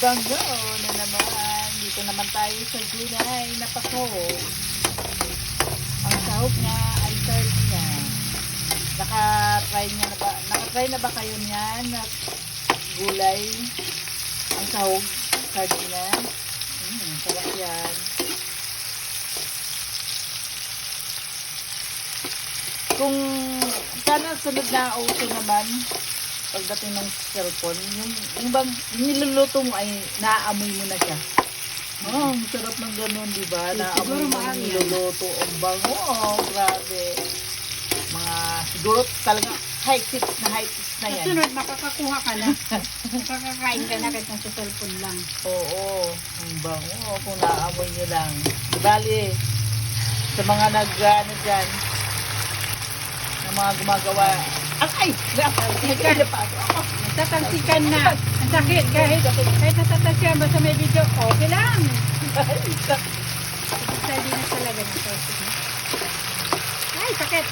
banggo na naman. Dito naman tayo sa gulay na pasahog. Ang sahog nga ay sardinas. Nakatry na ba kayo niyan na gulay? Ang sahog, sardinas. Sarap yan. Kung sana sunod na auto naman, pagdating ng cellphone, yung bang niluluto mo ay naaamoy mo na siya. Oh, masarap ng ganun, di ba? Naamoy mo yung niluluto. Ang bango, grabe. Siguro talaga high tips na yan. Sunod, makakakuha ka na. Makakakain ka na kahit nasa cellphone lang. Oo, ang bango. Kung naaamoy nyo lang. Bali, sa mga nag-ano dyan, ng mga gumagawa. Ay! Nagtatalsikan na. Ang sakit. Kahit natatalsikan ba sa may video, okay lang. Sardinas talaga na. Ay, sakit.